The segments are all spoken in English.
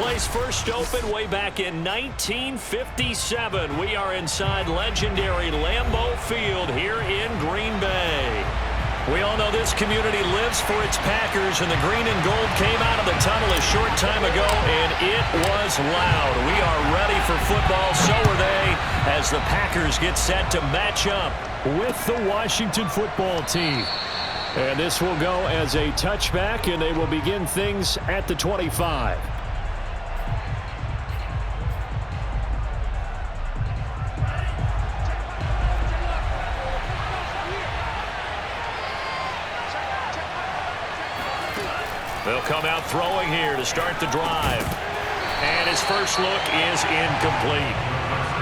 place first opened way back in 1957. We are inside legendary Lambeau Field here in Green Bay. We all know this community lives for its Packers, and the green and gold came out of the tunnel a short time ago, and it was loud. We are ready for football, so are they, as the Packers get set to match up with the Washington football team. And this will go as a touchback, and they will begin things at the 25. They'll come out throwing here to start the drive. And his first look is incomplete.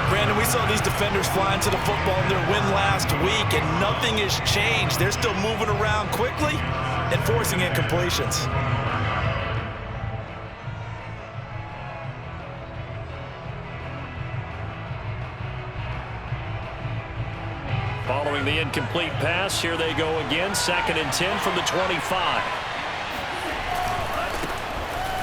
Brandon, we saw these defenders flying to the football in their win last week, and nothing has changed. They're still moving around quickly and forcing incompletions. Following the incomplete pass, here they go again. 2nd and 10 from the 25.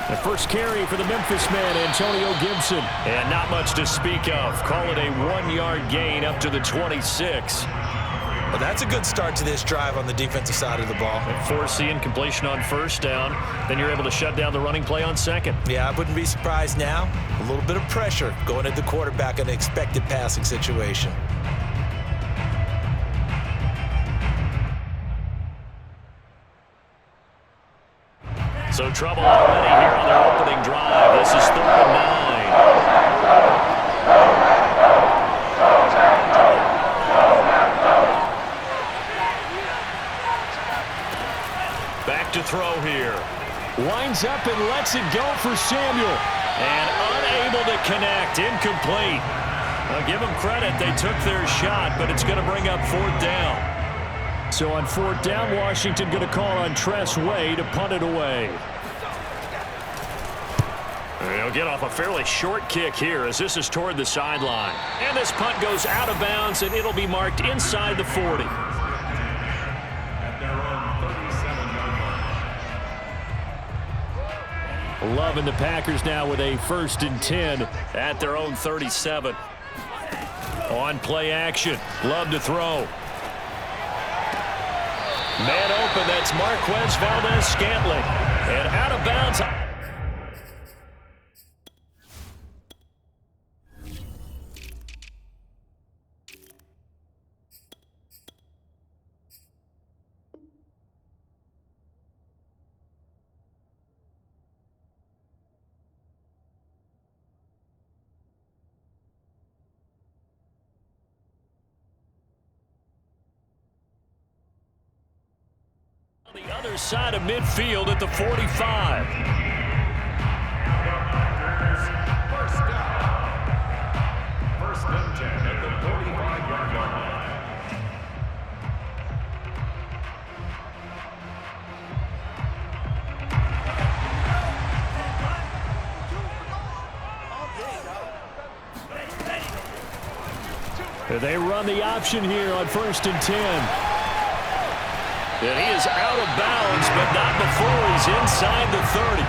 The first carry for the Memphis man, Antonio Gibson. And not much to speak of. Call it a 1-yard gain up to the 26. Well, that's a good start to this drive on the defensive side of the ball. And force the incompletion on first down. Then you're able to shut down the running play on second. Yeah, I wouldn't be surprised now. A little bit of pressure going at the quarterback in an expected passing situation. So trouble already here on their opening drive. This is 3rd and 9. Back to throw here. Winds up and lets it go for Samuel. And unable to connect. Incomplete. Well, give them credit. They took their shot, but it's going to bring up 4th down. So on 4th down, Washington going to call on Tress Way to punt it away. They'll get off a fairly short kick here as this is toward the sideline. And this punt goes out of bounds, and it'll be marked inside the 40. Loving the Packers now with a 1st and 10 at their own 37. On play action. Love to throw. Man open, that's Marquez Valdez-Scantling. And out of bounds. On the other side of midfield at the 45. First down. 1st and 10 at the 45-yard line. They run the option here on 1st and 10. And he is out of bounds, but not before he's inside the 30.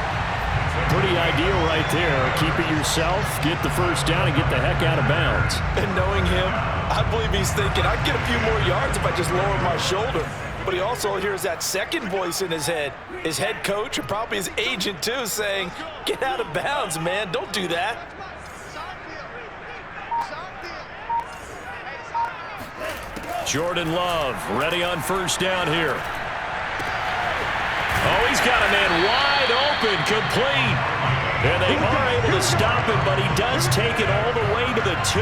Pretty ideal right there. Keep it yourself, get the first down, and get the heck out of bounds. And knowing him, I believe he's thinking, I'd get a few more yards if I just lower my shoulder. But he also hears that second voice in his head. His head coach, and probably his agent too, saying, get out of bounds, man. Don't do that. Jordan Love ready on first down here. Oh, he's got a man wide open, complete. And they are able to stop him, but he does take it all the way to the 2.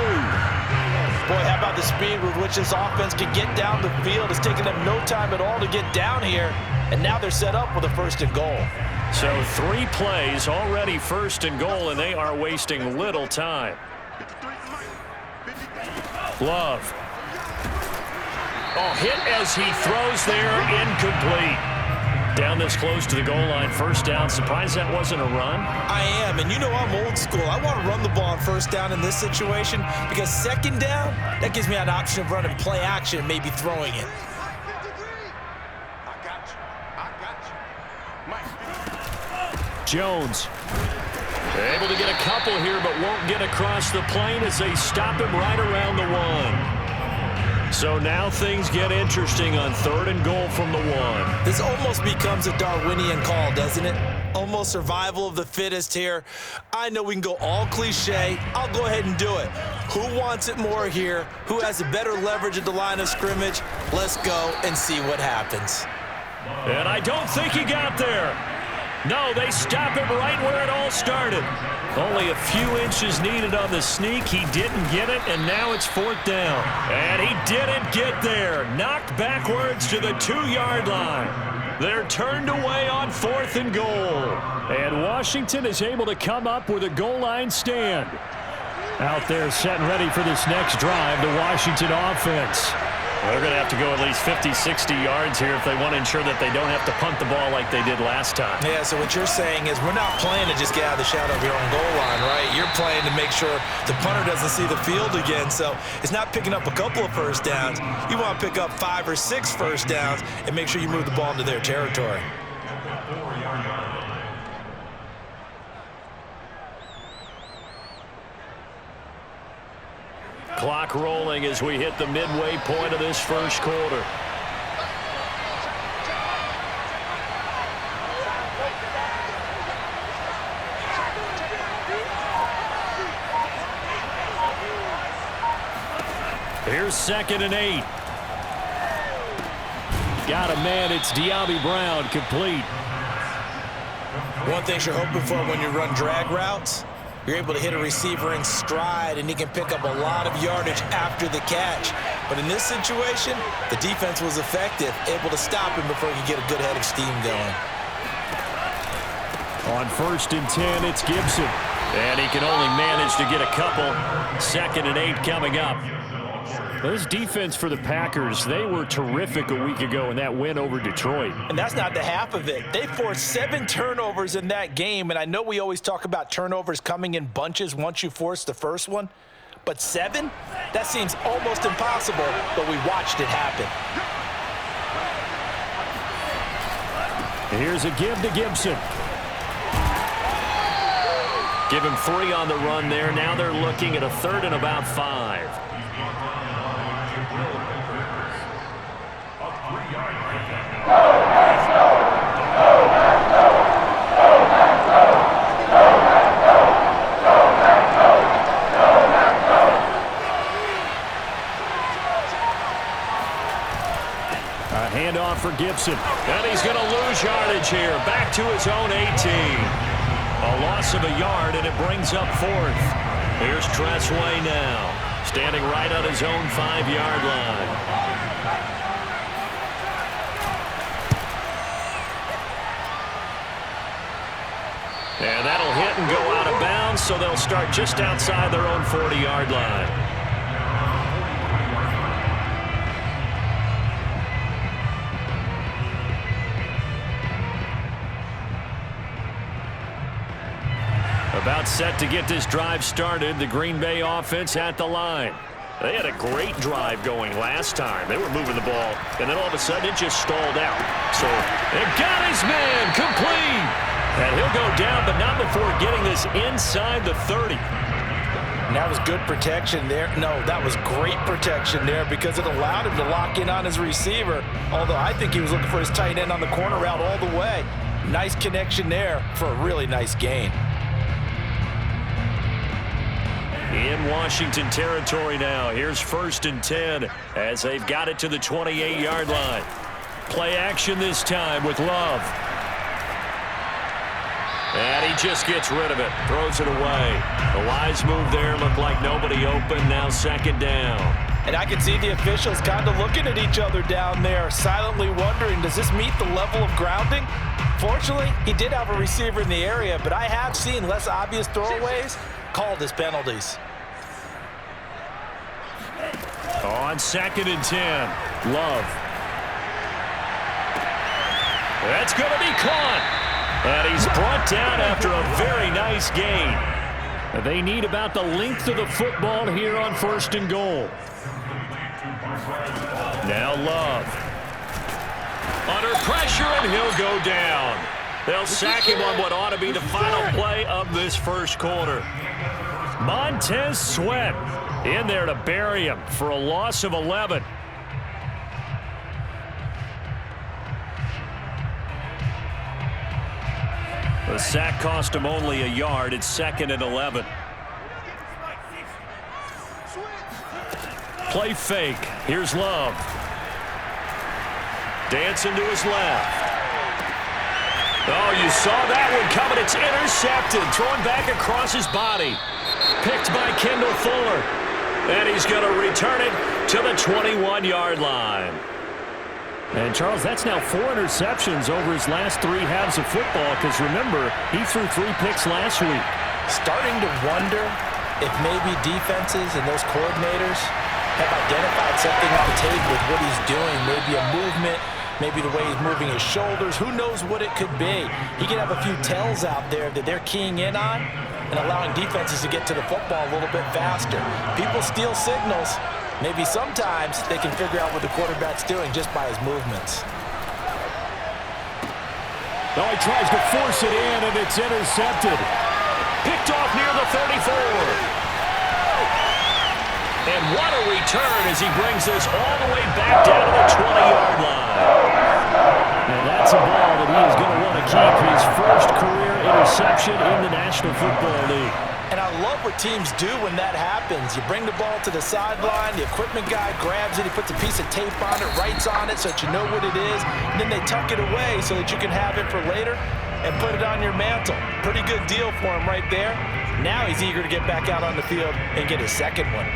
Boy, how about the speed with which this offense can get down the field? It's taken them no time at all to get down here, and now they're set up with a 1st and goal. So 3 plays already 1st and goal, and they are wasting little time. Love. Oh, hit as he throws there, incomplete. Down this close to the goal line, 1st down. Surprised that wasn't a run? I am, and you know I'm old school. I want to run the ball on 1st down in this situation because 2nd down, that gives me an option of running play action and maybe throwing it. Jones. Able to get a couple here, but won't get across the plane as they stop him right around the 1. So now things get interesting on 3rd and goal from the 1. This almost becomes a Darwinian call, doesn't it? Almost survival of the fittest here. I know we can go all cliche. I'll go ahead and do it. Who wants it more here? Who has a better leverage at the line of scrimmage? Let's go and see what happens. And I don't think he got there. No, they stop him right where it all started. Only a few inches needed on the sneak. He didn't get it, and now it's 4th down. And he didn't get there. Knocked backwards to the 2-yard line. They're turned away on 4th and goal. And Washington is able to come up with a goal line stand. Out there set and ready for this next drive, the Washington offense. They're going to have to go at least 50, 60 yards here if they want to ensure that they don't have to punt the ball like they did last time. Yeah, so what you're saying is we're not playing to just get out of the shadow of your own goal line, right? You're playing to make sure the punter doesn't see the field again. So it's not picking up a couple of first downs. You want to pick up 5 or 6 first downs and make sure you move the ball into their territory. Clock rolling as we hit the midway point of this first quarter. Here's 2nd and 8. Got a man. It's Diaby Brown, complete. One thing you're hoping for when you run drag routes, you're able to hit a receiver in stride, and he can pick up a lot of yardage after the catch. But in this situation, the defense was effective, able to stop him before he could get a good head of steam going. On 1st and 10, it's Gibson. And he can only manage to get a couple. 2nd and 8 coming up. This defense for the Packers, they were terrific a week ago in that win over Detroit. And that's not the half of it. They forced 7 turnovers in that game, and I know we always talk about turnovers coming in bunches once you force the first one, but 7? That seems almost impossible, but we watched it happen. Here's a give to Gibson. Give him 3 on the run there. Now they're looking at a 3rd and about 5. Handoff for Gibson. And he's going to lose yardage here. Back to his own 18. A loss of a yard, and it brings up 4th. Here's Tressway now. Standing right on his own 5-yard line. And that'll hit and go out of bounds, so they'll start just outside their own 40-yard line. About set to get this drive started. The Green Bay offense at the line. They had a great drive going last time. They were moving the ball, and then all of a sudden it just stalled out. So they got his man complete. And he'll go down, but not before getting this inside the 30. And that was good protection there. No, that was great protection there because it allowed him to lock in on his receiver, although I think he was looking for his tight end on the corner route all the way. Nice connection there for a really nice gain. In Washington territory now. Here's 1st and 10 as they've got it to the 28-yard line. Play action this time with Love. And he just gets rid of it. Throws it away. The wise move there. Looked like nobody open. Now 2nd down. And I can see the officials kind of looking at each other down there, silently wondering, does this meet the level of grounding? Fortunately, he did have a receiver in the area, but I have seen less obvious throwaways called as penalties. On 2nd and 10, Love. That's going to be caught. And he's brought down after a very nice gain. They need about the length of the football here on 1st and goal. Now Love. Under pressure, and he'll go down. They'll sack him on what ought to be the final play of this first quarter. Montez Sweat in there to bury him for a loss of 11. The sack cost him only a yard. It's 2nd and 11. Play fake. Here's Love. Dancing to his left. Oh, you saw that one coming. It's intercepted. Thrown back across his body. Picked by Kendall Fuller. And he's going to return it to the 21-yard line. And, Charles, that's now 4 interceptions over his last 3 halves of football because, remember, he threw 3 picks last week. Starting to wonder if maybe defenses and those coordinators have identified something on tape with what he's doing, maybe a movement, maybe the way he's moving his shoulders. Who knows what it could be? He could have a few tells out there that they're keying in on and allowing defenses to get to the football a little bit faster. People steal signals. Maybe sometimes they can figure out what the quarterback's doing just by his movements. Oh, he tries to force it in, and it's intercepted. Picked off near the 34. And what a return as he brings this all the way back down to the 20-yard line. And that's a ball that he is going to want to keep, his first career interception in the National Football League. And I love what teams do when that happens. You bring the ball to the sideline, the equipment guy grabs it, he puts a piece of tape on it, writes on it so that you know what it is, and then they tuck it away so that you can have it for later and put it on your mantle. Pretty good deal for him right there. Now he's eager to get back out on the field and get his second one.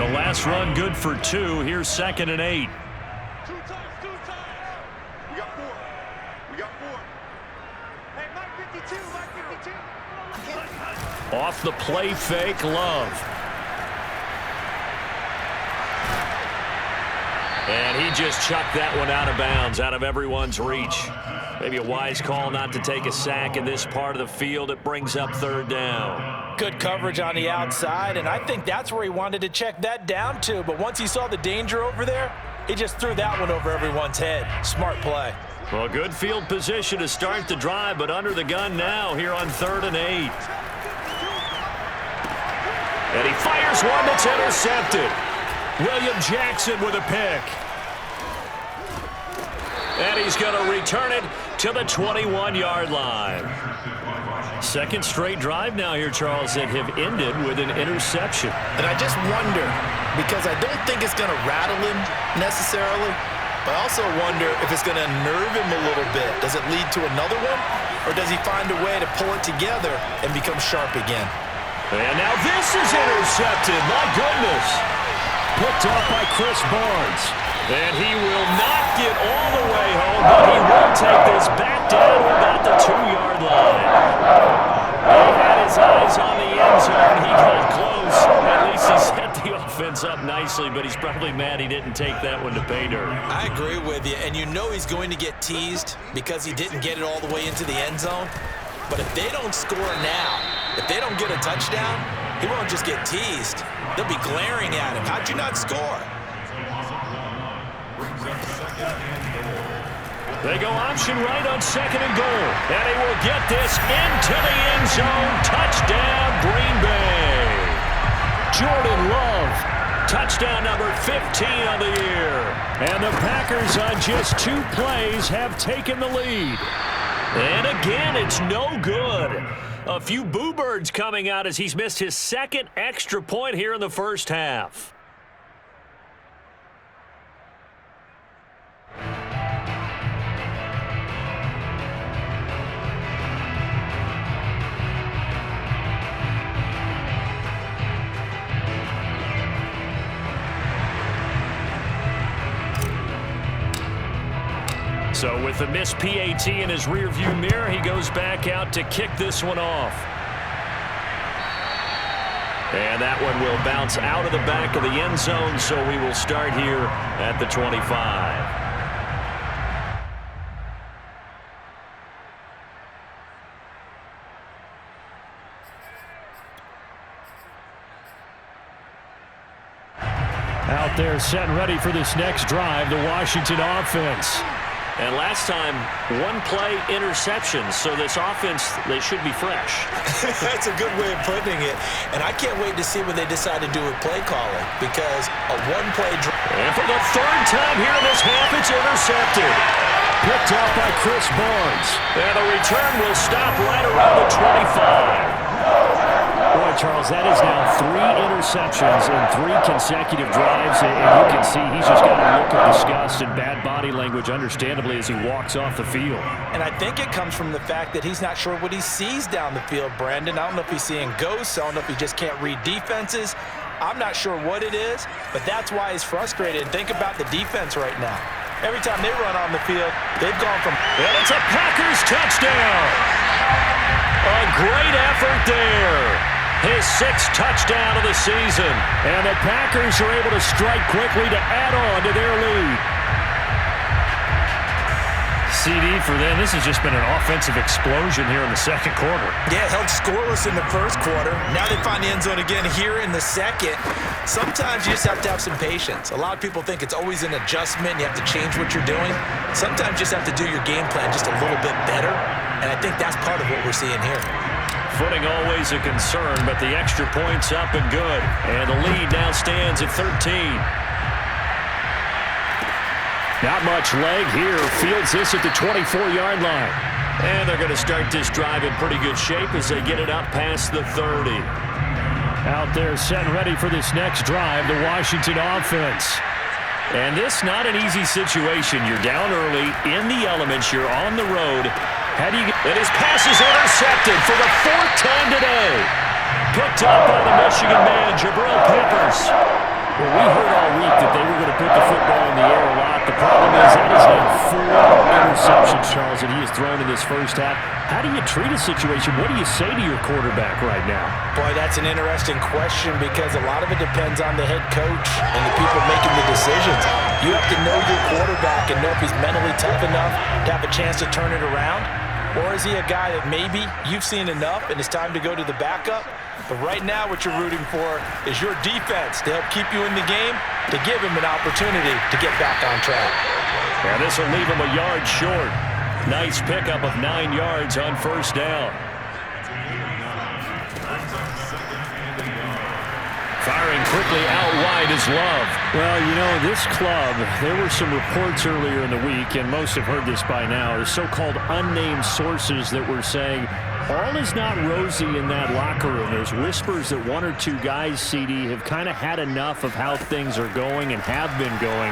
The last run good for 2. Here's 2nd and 8. Two times. We got 4. Hey, Mike 52, Mike 52. Off the play fake, Love. And he just chucked that one out of bounds, out of everyone's reach. Maybe a wise call not to take a sack in this part of the field. It brings up 3rd down. Good coverage on the outside, and I think that's where he wanted to check that down to. But once he saw the danger over there, he just threw that one over everyone's head. Smart play. Well, good field position to start the drive, but under the gun now here on 3rd and 8. And he fires one that's intercepted. William Jackson with a pick. And he's going to return it to the 21-yard line. Second straight drive now here, Charles, that have ended with an interception. And I just wonder, because I don't think it's going to rattle him necessarily, but I also wonder if it's going to nerve him a little bit. Does it lead to another one, or does he find a way to pull it together and become sharp again? And now this is intercepted. My goodness. Picked off by Chris Barnes. And he will not get all the way home, but he will take this back down to about the 2-yard line. He had his eyes on the end zone. He got close. At least he set the offense up nicely, but he's probably mad he didn't take that one to pay dirt. I agree with you, and you know he's going to get teased because he didn't get it all the way into the end zone. But if they don't score now, if they don't get a touchdown, he won't just get teased. They'll be glaring at him. How'd you not score? They go option right on 2nd and goal. And he will get this into the end zone. Touchdown, Green Bay. Jordan Love, touchdown number 15 on the year. And the Packers on just 2 plays have taken the lead. And again, it's no good. A few boo birds coming out as he's missed his 2nd extra point here in the first half. So with the missed PAT in his rearview mirror, he goes back out to kick this one off. And that one will bounce out of the back of the end zone, so we will start here at the 25. Out there set and ready for this next drive, the Washington offense. And last time, one-play interception. So this offense, they should be fresh. That's a good way of putting it. And I can't wait to see what they decide to do with play calling, because a one-play drive. And for the third time here in this half, it's intercepted. Picked up by Chris Barnes. And the return will stop right around the 25. Boy, Charles, that is now 3 interceptions in 3 consecutive drives, and you can see he's just got a look of disgust and bad body language, understandably, as he walks off the field. And I think it comes from the fact that he's not sure what he sees down the field, Brandon. I don't know if he's seeing ghosts. I don't know if he just can't read defenses. I'm not sure what it is, but that's why he's frustrated. Think about the defense right now. Every time they run on the field, they've gone from... And it's a Packers touchdown. A great effort there. His 6th touchdown of the season. And the Packers are able to strike quickly to add on to their lead. CD for them, this has just been an offensive explosion here in the second quarter. Yeah, held scoreless in the first quarter. Now they find the end zone again here in the second. Sometimes you just have to have some patience. A lot of people think it's always an adjustment. You have to change what you're doing. Sometimes you just have to do your game plan just a little bit better. And I think that's part of what we're seeing here. Footing always a concern, but the extra point's up and good. And the lead now stands at 13. Not much leg here. Fields this at the 24-yard line. And they're going to start this drive in pretty good shape as they get it up past the 30. Out there set and ready for this next drive, the Washington offense. And this not an easy situation. You're down early, in the elements, you're on the road. How do you get... And his pass is intercepted for the 4th time today. Picked up by the Michigan man, Jabril Peppers. Well, we heard all week that they were going to put the football in the air a lot. The problem is that is now 4 interceptions, Charles, that he has thrown in this first half. How do you treat a situation? What do you say to your quarterback right now? Boy, that's an interesting question, because a lot of it depends on the head coach and the people making the decisions. You have to know your quarterback and know if he's mentally tough enough to have a chance to turn it around. Or is he a guy that maybe you've seen enough and it's time to go to the backup? But right now what you're rooting for is your defense to help keep you in the game, to give him an opportunity to get back on track. And this will leave him a yard short. Nice pickup of 9 yards on first down. Firing quickly out wide is Love. Well, you know, this club, there were some reports earlier in the week, and most have heard this by now, the so-called unnamed sources that were saying all is not rosy in that locker room. There's whispers that 1 or 2 guys, CD, have kind of had enough of how things are going and have been going.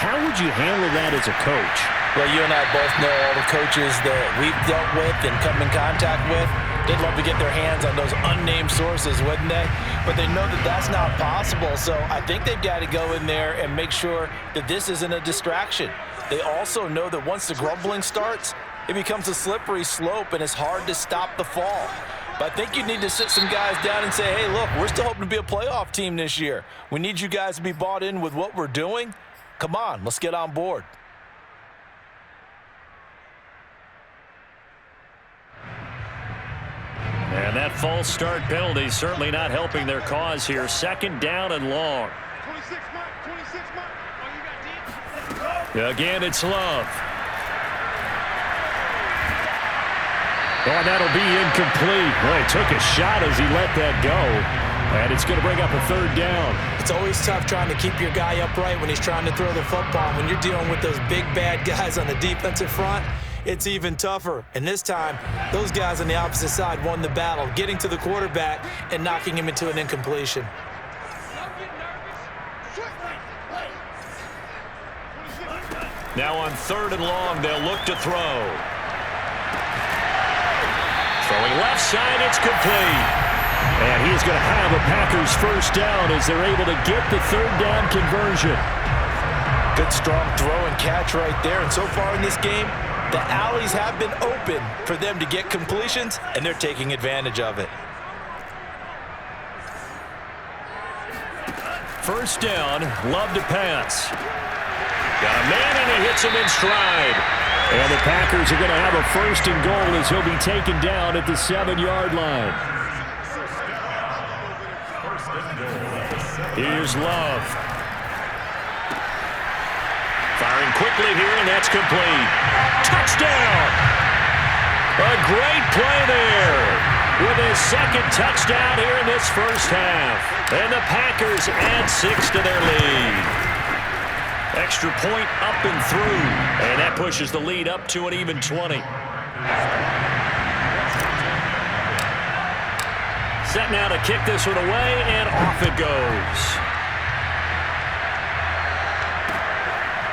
How would you handle that as a coach? Well, you and I both know all the coaches that we've dealt with and come in contact with. They'd love to get their hands on those unnamed sources, wouldn't they? But they know that that's not possible, so I think they've got to go in there and make sure that this isn't a distraction. They also know that once the grumbling starts, it becomes a slippery slope, and it's hard to stop the fall. But I think you need to sit some guys down and say, hey, look, we're still hoping to be a playoff team this year. We need you guys to be bought in with what we're doing. Come on, let's get on board. And that false start penalty certainly not helping their cause here. 2nd down and long. 26 mark, 26 mark. Oh, you got deep. Again, it's Love. Oh, that'll be incomplete. Boy, he took a shot as he let that go. And it's going to bring up a 3rd down. It's always tough trying to keep your guy upright when he's trying to throw the football. When you're dealing with those big, bad guys on the defensive front, it's even tougher. And this time, those guys on the opposite side won the battle, getting to the quarterback and knocking him into an incompletion. Now on 3rd and long, they'll look to throw. Throwing left side, it's complete. And he's going to have a Packers 1st down as they're able to get the 3rd down conversion. Good, strong throw and catch right there. And so far in this game, the alleys have been open for them to get completions, and they're taking advantage of it. 1st down, Love to pass. Got a man, and he hits him in stride. And the Packers are going to have a 1st and goal as he'll be taken down at the 7-yard line. Here's Love. Firing quickly here, and that's complete. Touchdown! A great play there with his second touchdown here in this first half. And the Packers add 6 to their lead. Extra point up and through. And that pushes the lead up to an even 20. Set now to kick this one away, and off it goes.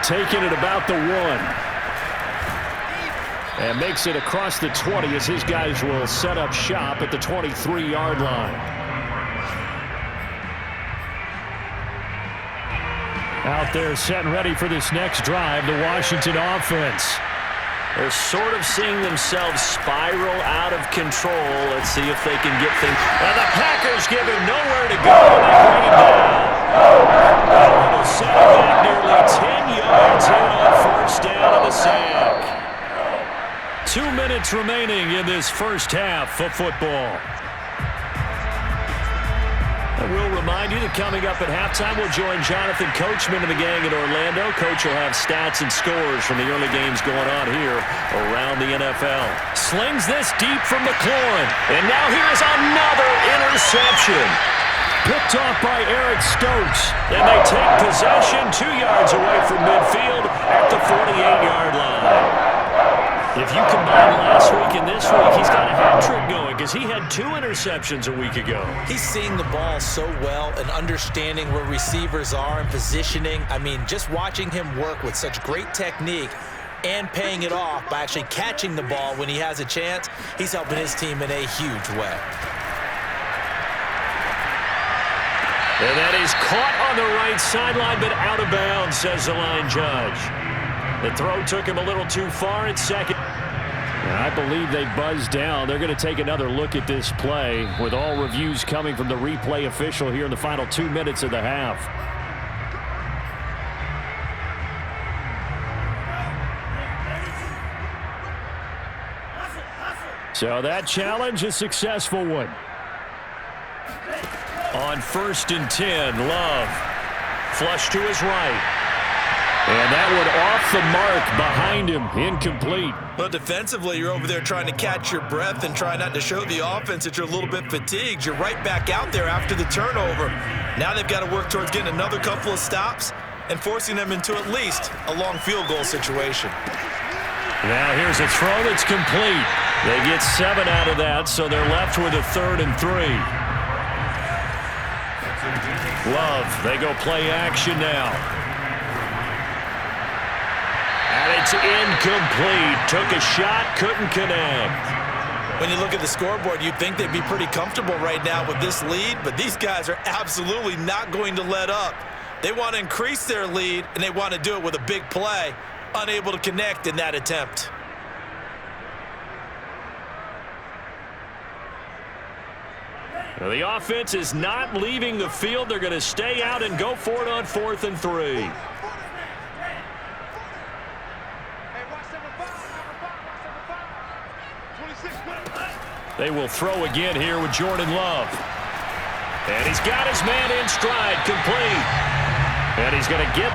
Taking it about the 1. And makes it across the 20 as his guys will set up shop at the 23-yard line. Out there set and ready for this next drive, the Washington offense. They're sort of seeing themselves spiral out of control. Let's see if they can get things. And the Packers give him nowhere to go. They bring him down. Able to set it back nearly 10 yards here on first down of the sack. 2 minutes remaining in this first half of football. I will remind you that coming up at halftime, we'll join Jonathan Coachman and the gang in Orlando. Coach will have stats and scores from the early games going on here around the NFL. Slings this deep from McLaurin. And now here's another interception. Picked off by Eric Stokes. And they take possession 2 yards away from midfield at the 48-yard line. If you combine last week and this week, he's got a hat trick going because he had 2 interceptions a week ago. He's seeing the ball so well and understanding where receivers are and positioning. I mean, just watching him work with such great technique and paying it off by actually catching the ball when he has a chance, he's helping his team in a huge way. And that is caught on the right sideline, but out of bounds, says the line judge. The throw took him a little too far at second. I believe they buzzed down. They're going to take another look at this play with all reviews coming from the replay official here in the final 2 minutes of the half. So that challenge, a successful one. On 1st and 10, Love. Flush to his right. And that one off the mark behind him, incomplete. Well, defensively, you're over there trying to catch your breath and try not to show the offense that you're a little bit fatigued. You're right back out there after the turnover. Now they've got to work towards getting another couple of stops and forcing them into at least a long field goal situation. Now here's a throw that's complete. They get 7 out of that, so they're left with a 3rd and 3. Love, they go play action now. And it's incomplete. Took a shot, couldn't connect. When you look at the scoreboard, you'd think they'd be pretty comfortable right now with this lead, but these guys are absolutely not going to let up. They want to increase their lead, and they want to do it with a big play. Unable to connect in that attempt. Well, the offense is not leaving the field. They're going to stay out and go for it on 4th and 3. They will throw again here with Jordan Love. And he's got his man in stride, complete. And he's going to get